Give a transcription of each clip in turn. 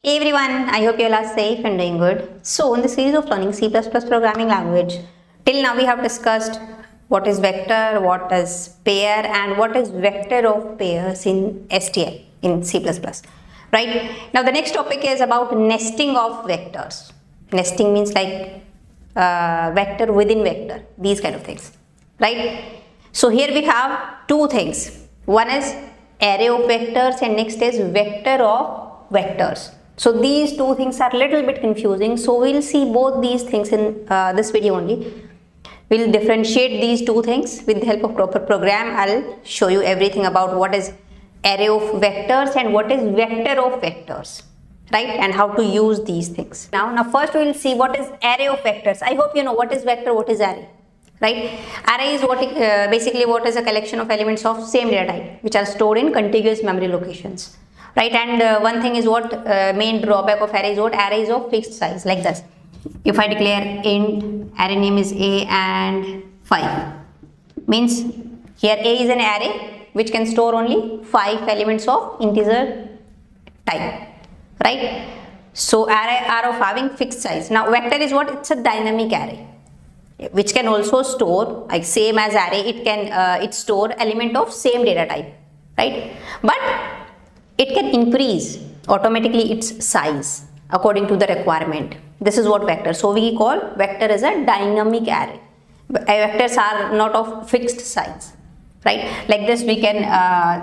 Hey everyone, I hope you all are safe and doing good. So in the series of learning C++ programming language, till now we have discussed what is vector, what is pair and what is vector of pairs in STL in C++. Right? Now the next topic is about nesting of vectors. Nesting means like vector within vector, these kind of things. Right? So here we have two things. One is array of vectors and next is vector of vectors. So these two things are little bit confusing. So we'll see both these things in this video only. We'll differentiate these two things with the help of proper program. I'll show you everything about what is array of vectors and what is vector of vectors, right? And how to use these things. Now first we'll see what is array of vectors. I hope you know what is vector, what is array. Right? Array is basically what is a collection of elements of same data type which are stored in contiguous memory locations. Right? And one thing is what main drawback of array is what array is of fixed size like this. If I declare int array name is a and 5 means here a is an array which can store only 5 elements of integer type. Right? So array are of having fixed size. Now vector is what? It's a dynamic array which can also store like same as array, it can it store element of same data type, right? But it can increase automatically its size according to the requirement. This is what vector. So we call vector as a dynamic array. Vectors are not of fixed size, right? Like this we can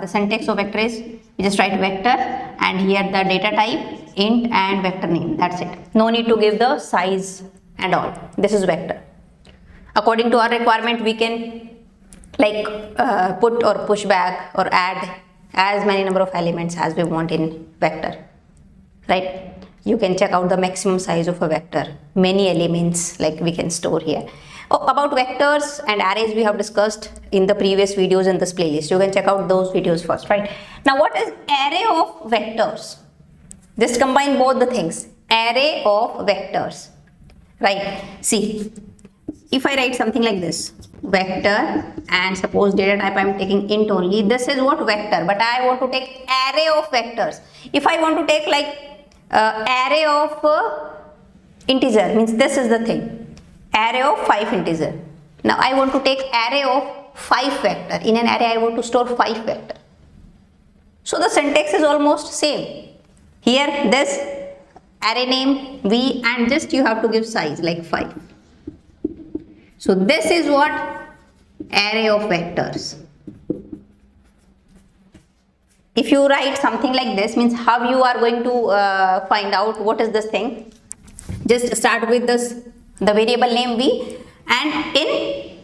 the syntax of vector is we just write vector and here the data type int and vector name. That's it. No need to give the size and all. This is vector. According to our requirement, we can like put or push back or add as many number of elements as we want in vector, right? You can check out the maximum size of a vector. Many elements like we can store here. About vectors and arrays we have discussed in the previous videos in this playlist. You can check out those videos first, right? Now what is array of vectors? Just combine both the things. Array of vectors, right? See. If I write something like this, vector and suppose data type I am taking int only, this is what vector, but I want to take array of vectors. If I want to take like array of integer, means this is the thing, array of 5 integer. Now I want to take array of 5 vector. In an array I want to store 5 vector. So the syntax is almost same. Here this array name v and just you have to give size like 5. So this is what array of vectors. If you write something like this, means how you are going to find out what is this thing. Just start with this, the variable name v, and in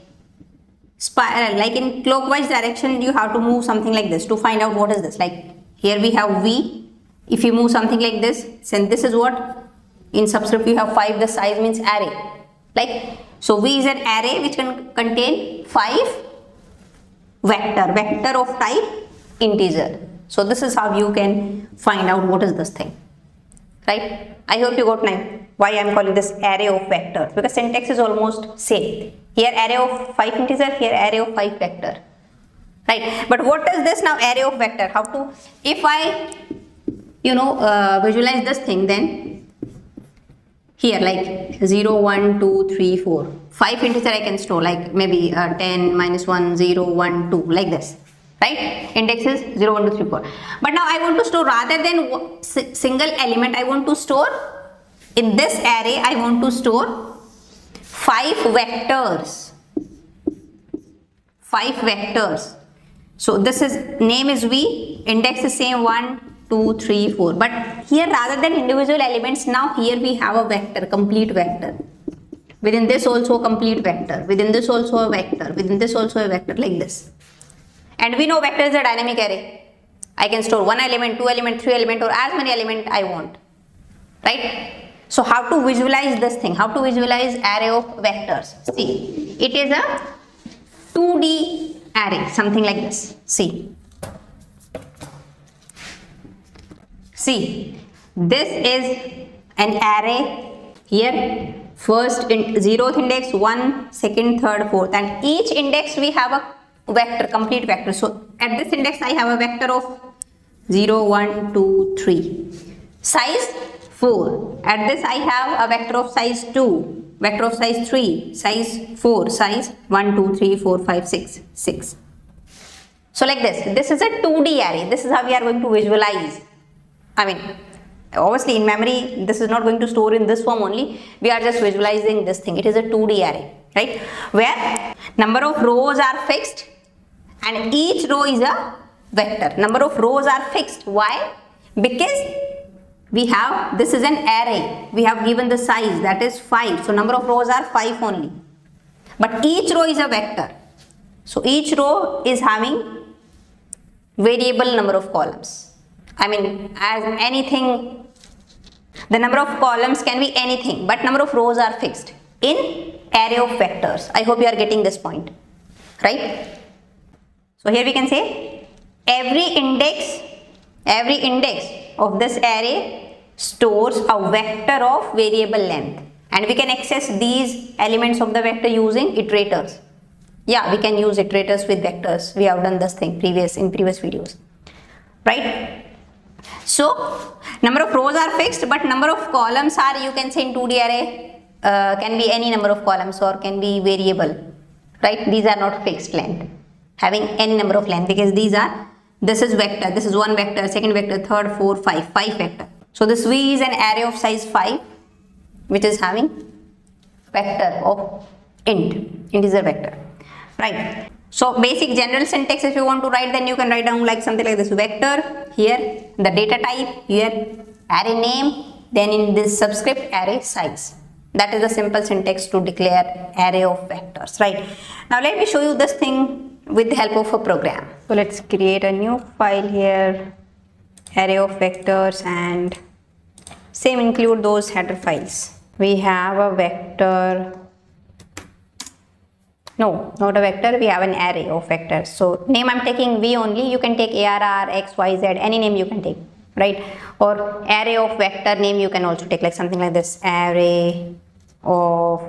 spiral, like in clockwise direction, you have to move something like this to find out what is this. Like here we have v. If you move something like this, then this is what in subscript you have 5. The size means array. Like so v is an array which can contain 5 vector of type integer. So this is how you can find out what is this thing, right? I hope you got now why I am calling this array of vectors, because syntax is almost same. Here array of 5 integer, here array of 5 vector, right? But what is this now array of vector? How to, if I visualize this thing, then here like 0, 1, 2, 3, 4. 5 integer I can store like maybe 10, -1, 0, 1, 2 like this. Right? Index is 0, 1, 2, 3, 4. But now I want to store rather than single element, I want to store in this array, I want to store 5 vectors. 5 vectors. So this is name is v, index is same 1, 2, 3, 4. But here rather than individual elements, now here we have a vector, complete vector. Within this also a complete vector. Within this also a vector. Within this also a vector like this. And we know vector is a dynamic array. I can store 1 element, 2 element, 3 element or as many element I want. Right? So how to visualize this thing? How to visualize array of vectors? See, it is a 2D array, something like this. See, this is an array here. First in 0th index, 1, 2nd, 3rd, 4th, and each index we have a vector, complete vector. So at this index I have a vector of 0, 1, 2, 3. size 4. At this I have a vector of size 2, vector of size 3, size 4, size 1, 2, 3, 4, 5, 6, 6. So like this is a 2D array. This is how we are going to visualize. I mean, obviously in memory, this is not going to store in this form only. We are just visualizing this thing. It is a 2D array, right? Where number of rows are fixed and each row is a vector. Number of rows are fixed. Why? Because we have, this is an array. We have given the size, that is 5. So number of rows are 5 only. But each row is a vector. So each row is having variable number of columns. I mean, as anything, the number of columns can be anything, but number of rows are fixed in array of vectors. I hope you are getting this point, right? So here we can say every index of this array stores a vector of variable length, and we can access these elements of the vector using iterators. Yeah, we can use iterators with vectors. We have done this thing in previous videos, right? So number of rows are fixed, but number of columns are, you can say in 2D array, can be any number of columns or can be variable, right? These are not fixed length, having any number of length, because this is vector, this is one vector, second vector, third, 4, 5 vector. So this V is an array of size 5, which is having vector of integer vector. Right. So basic general syntax, if you want to write, then you can write down like something like this: vector, here the data type, here array name, then in this subscript array size. That is the simple syntax to declare array of vectors, right? Now let me show you this thing with the help of a program. So let's create a new file here, array of vectors, and same include those header files. We have a vector. No, not a vector, we have an array of vectors. So name I'm taking V only. You can take ARR, X, Y, Z, any name you can take, right? Or array of vector name you can also take, like something like this, array of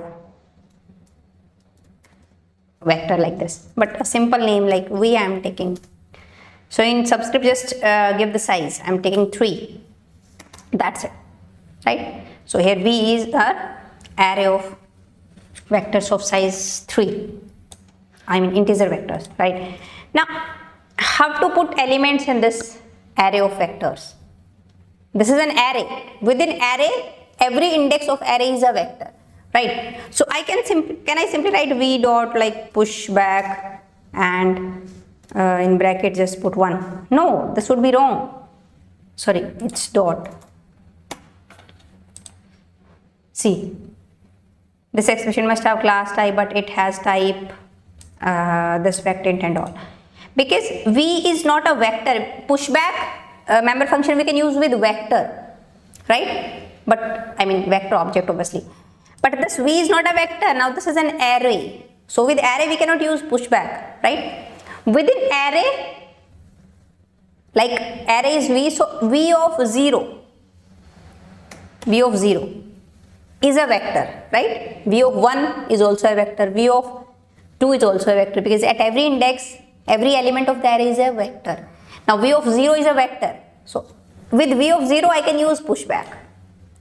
vector, like this. But a simple name like V I'm taking. So in subscript just give the size. I'm taking 3. That's it, right? So here V is a array of vectors of size 3, I mean integer vectors, right? Now how to put elements in this array of vectors? This is an array. Within array, every index of array is a vector, right? So I can simply write V dot like push back and in bracket just put 1. No, this would be wrong. Sorry, it's dot. See, this expression must have class type, but it has type this vector int and all. Because V is not a vector. Pushback member function we can use with vector, right? But I mean vector object obviously. But this V is not a vector. Now this is an array. So with array we cannot use pushback, right? Within array, like array is V, so V of 0 is a vector, right? V of 1 is also a vector, V of 2 is also a vector, because at every index, every element of the array is a vector. Now V of 0 is a vector, so with V of 0 I can use pushback,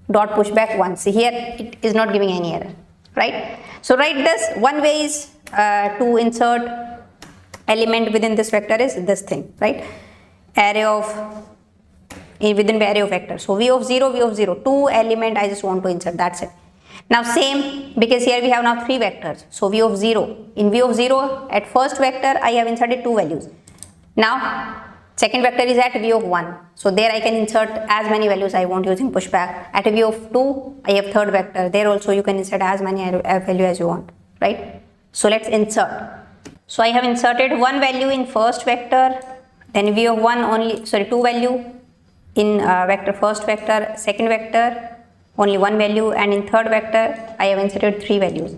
dot pushback 1. See here it is not giving any error, right? So write this. One way is to insert element within this vector is this thing, right? Array of within array of vector. So V of 0, 2 element I just want to insert, that's it. Now same, because here we have now 3 vectors. So V of 0, in V of 0 at first vector I have inserted 2 values. Now second vector is at V of 1. So there I can insert as many values I want using pushback. At V of 2 I have third vector. There also you can insert as many value as you want, right? So let's insert. So I have inserted 1 value in first vector, then V of 1 only, sorry 2 value in vector first vector, second vector only 1 value, and in third vector I have inserted 3 values.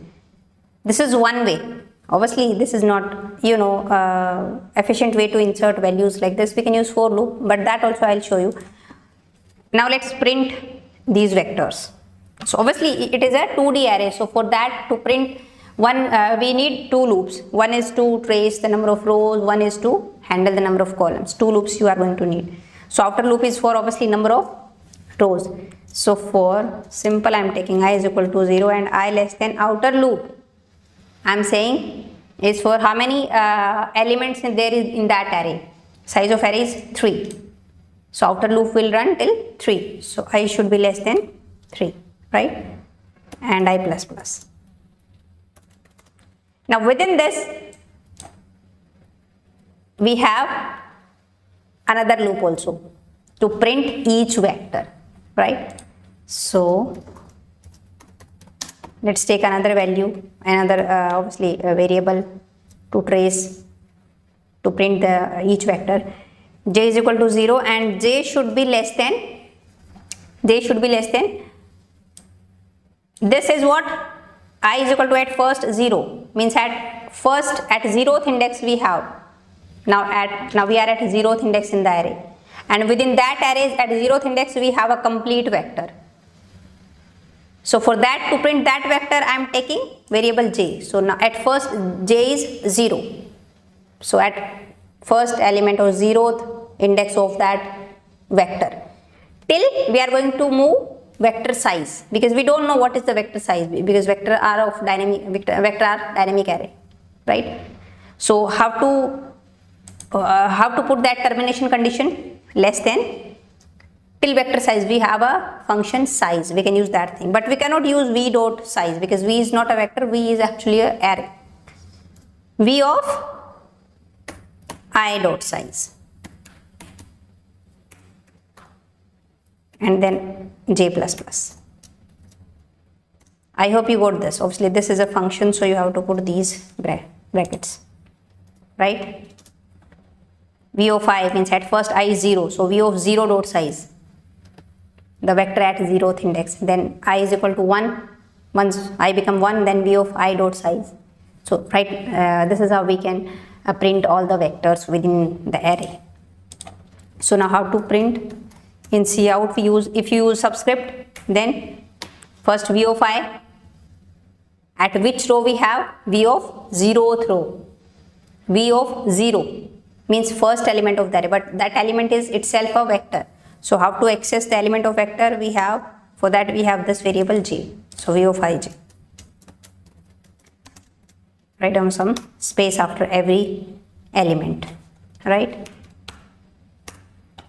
This is one way. Obviously this is not, you know, efficient way to insert values like this. We can use for loop, but that also I'll show you. Now let's print these vectors. So obviously it is a 2D array, so for that to print one, we need 2 loops. One is to trace the number of rows, one is to handle the number of columns. 2 loops you are going to need. So outer loop is for obviously number of rows. So for simple, I'm taking I is equal to 0 and I less than outer loop. I'm saying is for how many elements there is in that array. Size of array is 3. So outer loop will run till 3. So I should be less than 3, right? And I plus plus. Now within this, we have another loop also to print each vector, right? So let's take another value, another obviously a variable to trace, to print the each vector. J is equal to 0 and j should be less than, this is what I is equal to at first 0, means at first at 0th index we have, now we are at 0th index in the array, and within that array at 0th index we have a complete vector. So for that, to print that vector, I am taking variable j. So now at first j is 0. So at first element or 0th index of that vector, till we are going to move vector size, because we don't know what is the vector size, because vector are of dynamic vector are dynamic array, right? So how to put that termination condition, less than, till vector size. We have a function size, we can use that thing, but we cannot use v dot size because v is not a vector, v is actually a array. V of I dot size, and then j plus plus. I hope you got this. Obviously this is a function, so you have to put these brackets, right? V of I means at first I is 0, so v of 0 dot size, the vector at 0th index, then I is equal to 1. Once I become 1, then v of I dot size. So right, this is how we can print all the vectors within the array. So now how to print? In cout we use, if you use subscript, then first v of I, at which row we have? V of 0th row. V of 0 means first element of the array, but that element is itself a vector. So how to access the element of vector? We have, for that we have this variable j. So v of ij. Write down some space after every element, right?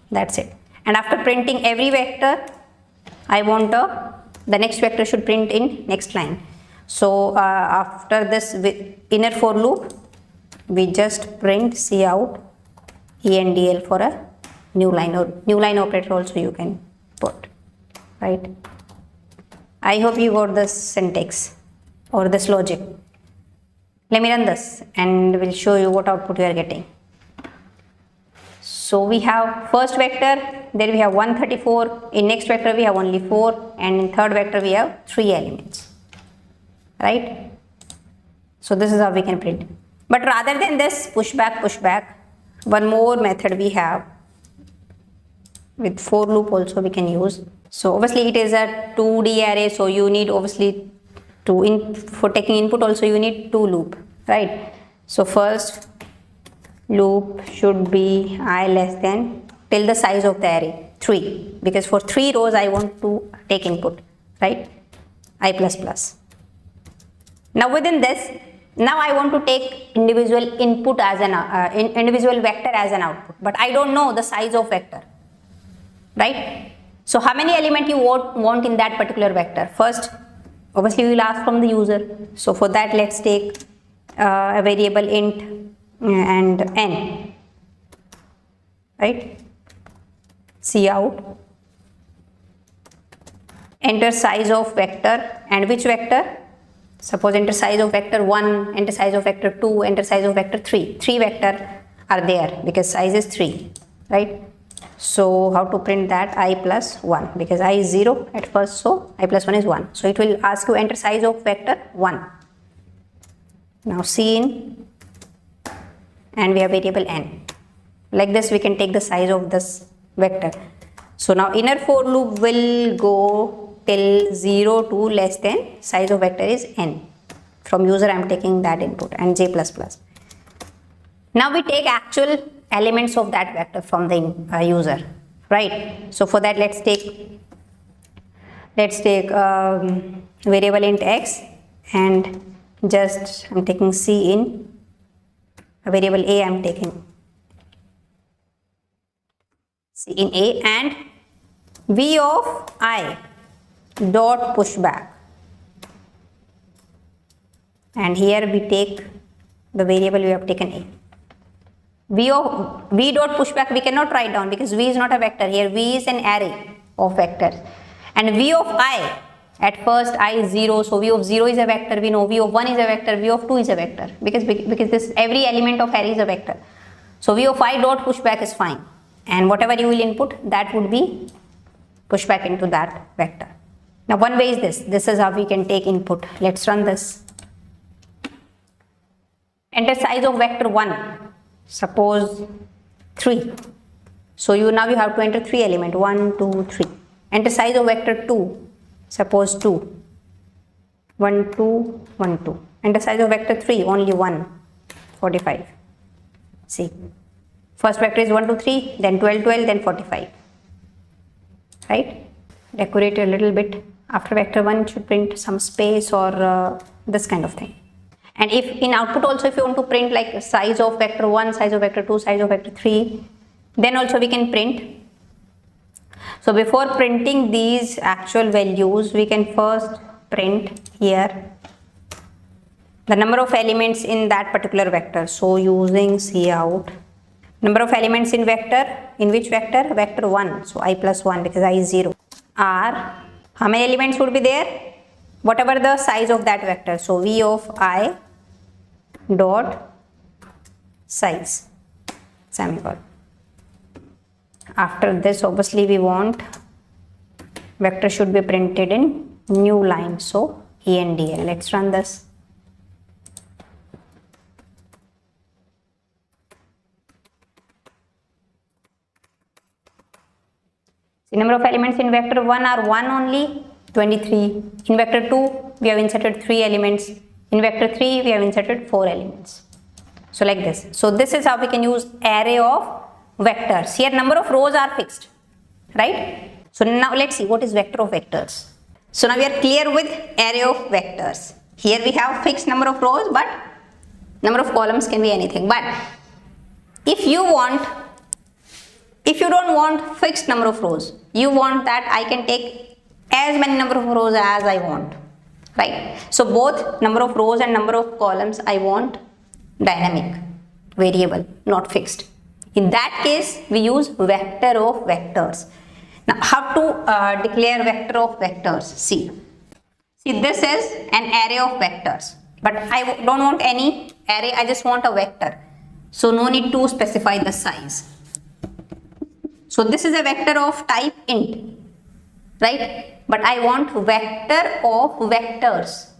That's it. And after printing every vector, I want the next vector should print in next line. So after this inner for loop, we just print cout endl for a new line, or new line operator also you can put, right? I hope you got this syntax or this logic. Let me run this and we'll show you what output we are getting. So we have first vector, there we have 134, in next vector we have only 4, and in third vector we have 3 elements, right? So this is how we can print. But rather than this pushback, one more method we have with for loop also we can use. So obviously it is a 2D array, so you need obviously for taking input also you need 2 loop, right? So first loop should be I less than till the size of the array 3, because for 3 rows I want to take input, right? I plus plus. Now within this, now I want to take individual input as an individual vector as an output, but I don't know the size of vector, right? So how many element you want in that particular vector? First, obviously we will ask from the user. So for that, let's take a variable int and n, right? Cout, enter size of vector, and which vector? Suppose enter size of vector 1, enter size of vector 2, enter size of vector 3. 3 vector are there because size is 3, right? So how to print that? I plus 1, because I is 0 at first, so I plus 1 is 1. So it will ask you enter size of vector 1. Now cin, and we have variable n. Like this we can take the size of this vector. So now inner for loop will go till 0 to less than size of vector is n. From user I am taking that input, and j plus plus. Now we take actual elements of that vector from the user, right? So for that let's take let's take variable int x, and just I'm taking c in a variable a, I'm taking c in a, and v of I dot pushback, and here we take the variable we have taken a. V dot pushback we cannot write down because v is not a vector. Here v is an array of vectors, and v of I, at first I is 0, so v of 0 is a vector. We know v of 1 is a vector, v of 2 is a vector, because this every element of array is a vector. So v of I dot pushback is fine, and whatever you will input, that would be pushback into that vector. Now one way is this is how we can take input. Let's run this. Enter size of vector 1, suppose 3. So now you have to enter 3 element, 1, 2, 3. Enter size of vector 2, suppose 2, 1, 2, 1, 2. Enter size of vector 3, only 1, 45. See, first vector is 1, 2, 3, then 12, 12, then 45. Right? Decorate a little bit. After vector 1, it should print some space or this kind of thing. And if in output also, if you want to print like size of vector 1, size of vector 2, size of vector 3, then also we can print. So before printing these actual values, we can first print here the number of elements in that particular vector. So using cout, number of elements in vector, in which vector? Vector 1. So I plus 1 because I is 0. Are, how many elements would be there? Whatever the size of that vector. So v of I dot size, semicolon. After this, obviously we want vector should be printed in new line. So ENDL. Let's run this. The number of elements in vector 1 are 1 only, 23. In vector 2, we have inserted 3 elements. In vector 3, we have inserted 4 elements. So like this. So this is how we can use array of vectors. Here number of rows are fixed, right? So now let's see what is vector of vectors. So now we are clear with array of vectors. Here we have fixed number of rows, but number of columns can be anything. But if you don't want fixed number of rows, you want that I can take as many number of rows as I want, right? So both number of rows and number of columns I want dynamic, variable, not fixed. In that case, we use vector of vectors. Now, how to declare vector of vectors? See, this is an array of vectors, but I don't want any array, I just want a vector. So no need to specify the size. So this is a vector of type int, right? But I want vector of vectors.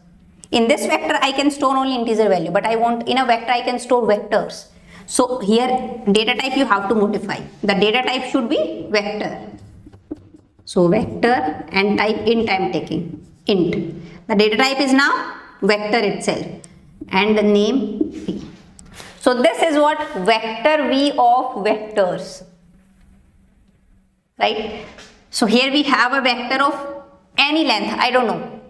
In this vector, I can store only integer value, but I want in a vector, I can store vectors. So here data type you have to modify. The data type should be vector. So vector and type int I am taking, int. The data type is now vector itself and the name v. So this is what vector v of vectors, right? So here we have a vector of any length, I don't know,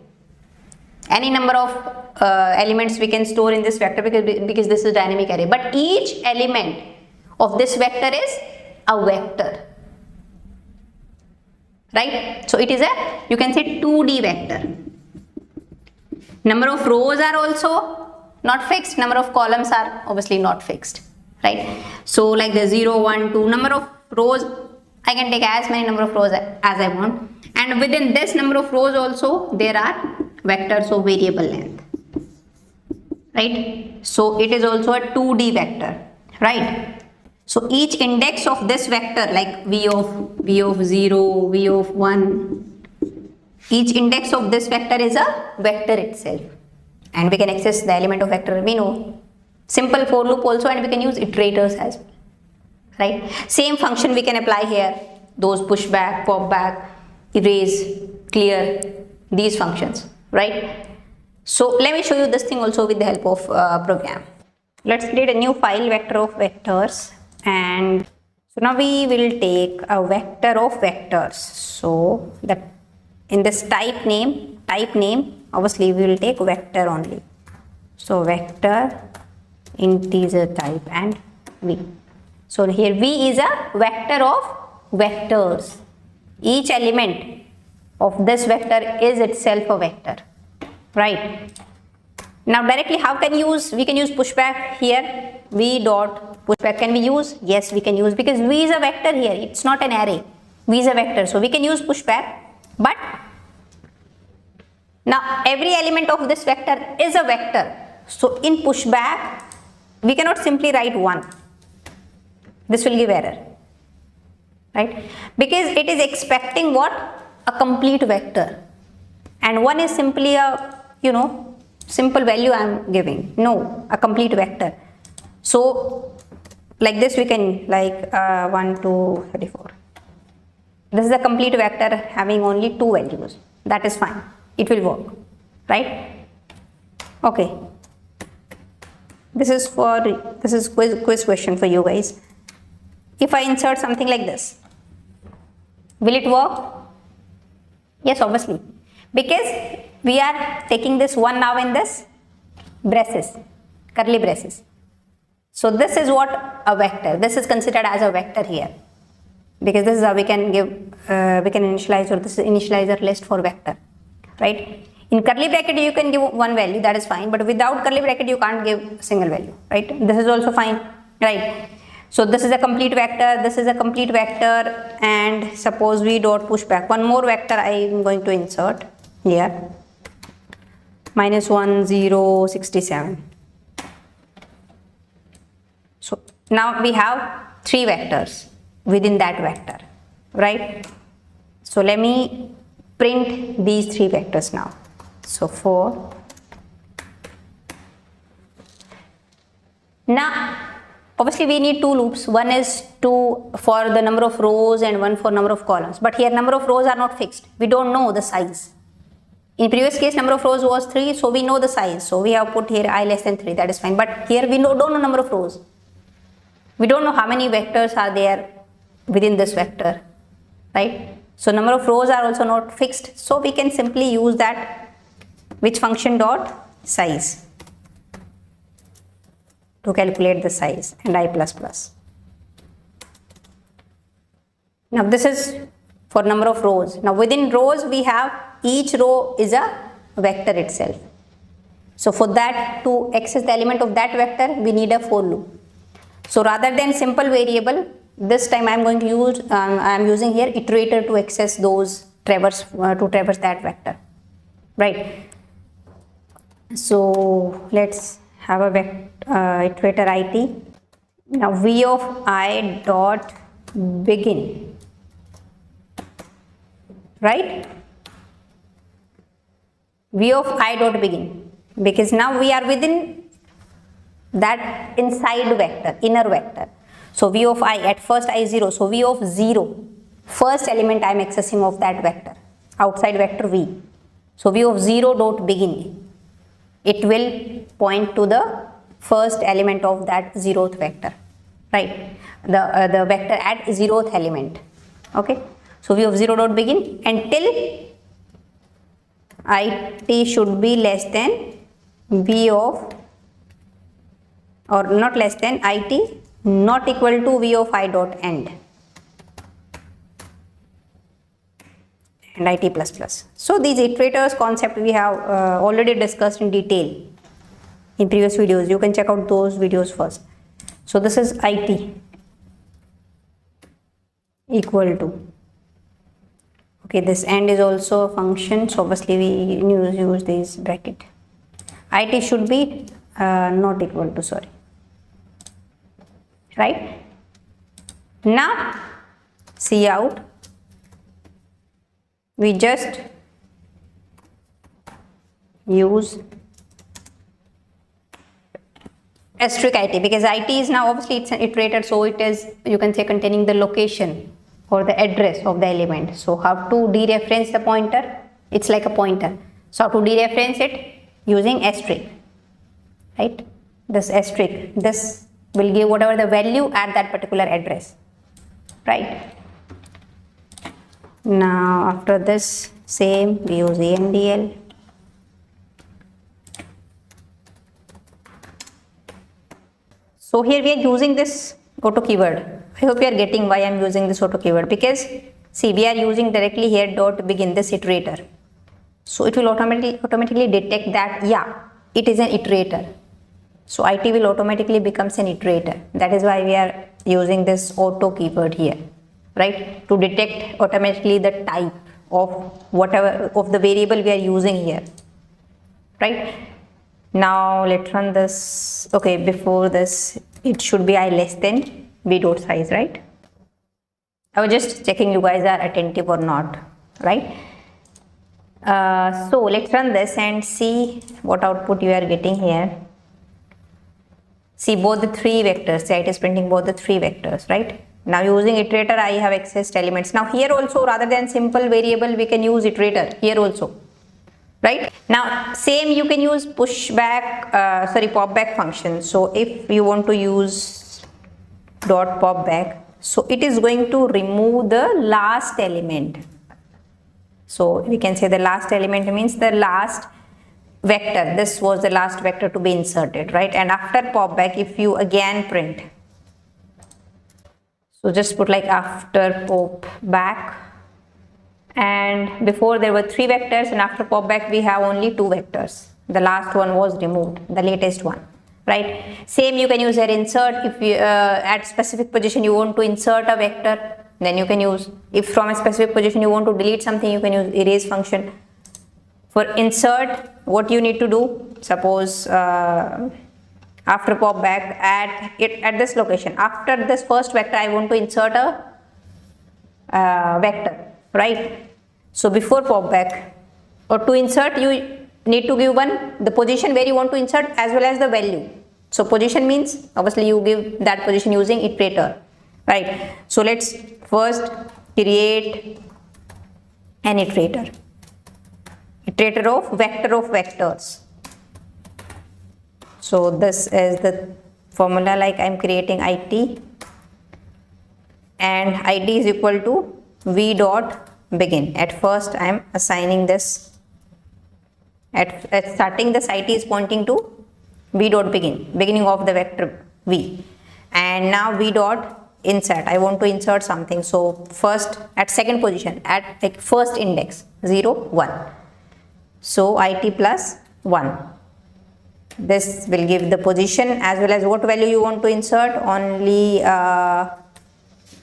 any number of elements we can store in this vector because this is dynamic array, but each element of this vector is a vector, right? So it is a, you can say 2D vector. Number of rows are also not fixed, number of columns are obviously not fixed, right? So like the 0, 1, 2, number of rows I can take as many number of rows as I want, and within this number of rows also there are vectors of variable length, right? So it is also a 2D vector, right? So each index of this vector, like v of 0, v of 1, each index of this vector is a vector itself, and we can access the element of vector. We know simple for loop also, and we can use iterators as well, right? Same function we can apply here, those pushback, popback, erase, clear, these functions, right? So let me show you this thing also with the help of program. Let's create a new file, vector of vectors, and so now we will take a vector of vectors. So the in this type name, obviously we will take vector only. So vector, integer type, and v. So here v is a vector of vectors. Each element of this vector is itself a vector, right? Now directly how can we can use pushback here. V dot pushback can we use? Yes, we can use, because v is a vector here, it's not an array. V is a vector, so we can use pushback. But now every element of this vector is a vector. So in pushback we cannot simply write 1. This will give error, right? Because it is expecting what? A complete vector, and 1 is simply a simple value I am giving. No, a complete vector. So like this we can 1, 2, 3, 4. This is a complete vector having only 2 values. That is fine. It will work, right? Okay. This is quiz question for you guys. If I insert something like this, will it work? Yes, obviously, because we are taking this 1 now in this braces, curly braces. So this is what a vector. This is considered as a vector here, because this is how we can give, we can initialize, or this is initializer list for vector, right? In curly bracket you can give 1 value, that is fine, but without curly bracket you can't give a single value, right? This is also fine, right? So this is a complete vector, this is a complete vector, and suppose we dot pushback. One more vector I am going to insert here, -1, 0, 67. So now we have 3 vectors within that vector, right? So let me print these 3 vectors now. So 4. Now obviously we need 2 loops. One is for the number of rows and one for number of columns. But here number of rows are not fixed. We don't know the size. In previous case number of rows was 3, so we know the size. So we have put here I less than 3. That is fine. But here we don't know number of rows. We don't know how many vectors are there within this vector, right? So number of rows are also not fixed. So we can simply use that which function dot size to calculate the size, and I++. Now this is for number of rows. Now within rows we have each row is a vector itself. So for that, to access the element of that vector, we need a for loop. So rather than simple variable, this time I am going to use I am using here iterator to access those traverse that vector, right? So let's have a iterator it. Now v of I dot begin, right? V of I dot begin, because now we are within that inside vector, inner vector. So v of I, at first I 0, so v of 0, first element I am accessing of that vector, outside vector v. So v of 0 dot begin, it will point to the first element of that 0th vector, right? The vector at 0th element, okay? So v of 0 dot begin until it should be less than v of, or not less than, it not equal to v of I dot end, and it++. So these iterators concept we have already discussed in detail in previous videos. You can check out those videos first. So this is it equal to, okay, this end is also a function, so obviously we use this bracket. It should be not equal to, sorry, right? Now see out, we just use asterisk it, because it is now obviously it's an iterator, so it is, you can say, containing the location or the address of the element. So how to dereference the pointer? It's like a pointer. So how to dereference it? Using asterisk, right? This asterisk, this will give whatever the value at that particular address, right? Now after this same, we use AMDL. So here we are using this auto keyword. I hope you are getting why I am using this auto keyword, because see, we are using directly here dot begin, this iterator. So it will automatically detect that, yeah, it is an iterator. So IT will automatically becomes an iterator. That is why we are using this auto keyword here, right? To detect automatically the type of whatever of the variable we are using here, right? Now let's run this. Okay, before this, it should be I less than v dot size, right? I was just checking you guys are attentive or not, right? So let's run this and see what output you are getting here. See both the three vectors. See, it is printing both the three vectors, right? Now using iterator, I have accessed elements. Now here also, rather than simple variable, we can use iterator here also, right? Now same you can use pop back function. So if you want to use dot pop back, so it is going to remove the last element. So we can say the last element means the last vector. This was the last vector to be inserted, right? And after pop back, if you again print, so just put like after pop back, and before there were three vectors, and after pop back we have only two vectors. The last one was removed, the latest one, right? Same you can use here insert. If you at specific position you want to insert a vector, then you can use. If from a specific position you want to delete something, you can use erase function. For insert, what you need to do, suppose after pop back at this location, after this first vector I want to insert a vector, right? So before pop back, or to insert, you need to give the position where you want to insert as well as the value. So position means obviously you give that position using iterator, right? So let's first create an iterator of vector of vectors. So this is the formula, like I'm creating IT, and ID is equal to v dot begin. At first I am assigning this, at starting this IT is pointing to v dot begin, beginning of the vector v, and now v dot insert, I want to insert something. So first at second position, at like first index 0 1, so IT plus 1. This will give the position as well as what value you want to insert. Only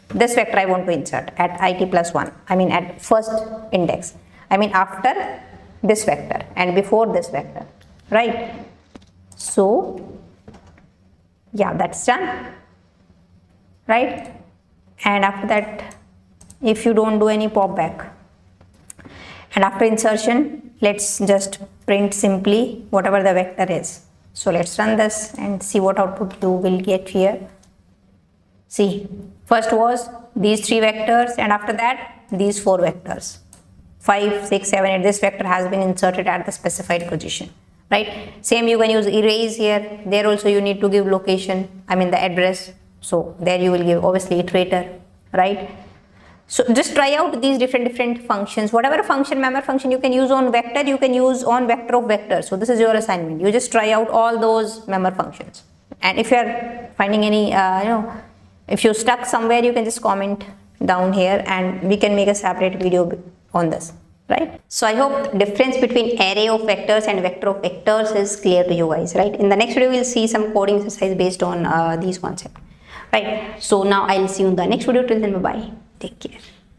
this vector I want to insert at IT plus 1, I mean at first index, I mean after this vector and before this vector, right? So yeah, that's done, right? And after that, if you don't do any pop back, and after insertion, let's just print simply whatever the vector is. So let's run this and see what output you will get here. See, first was these three vectors, and after that these four vectors, 5 6 7 8. This vector has been inserted at the specified position, right? Same you can use erase here. There also you need to give location, I mean the address. So there you will give obviously iterator, right? So just try out these different functions. Whatever function, member function you can use on vector, you can use on vector of vectors. So this is your assignment. You just try out all those member functions. And if you are finding any, if you're stuck somewhere, you can just comment down here and we can make a separate video on this, right? So I hope difference between array of vectors and vector of vectors is clear to you guys, right? In the next video, we'll see some coding exercise based on these concepts, right? So now I'll see you in the next video. Till then, bye-bye. Take care.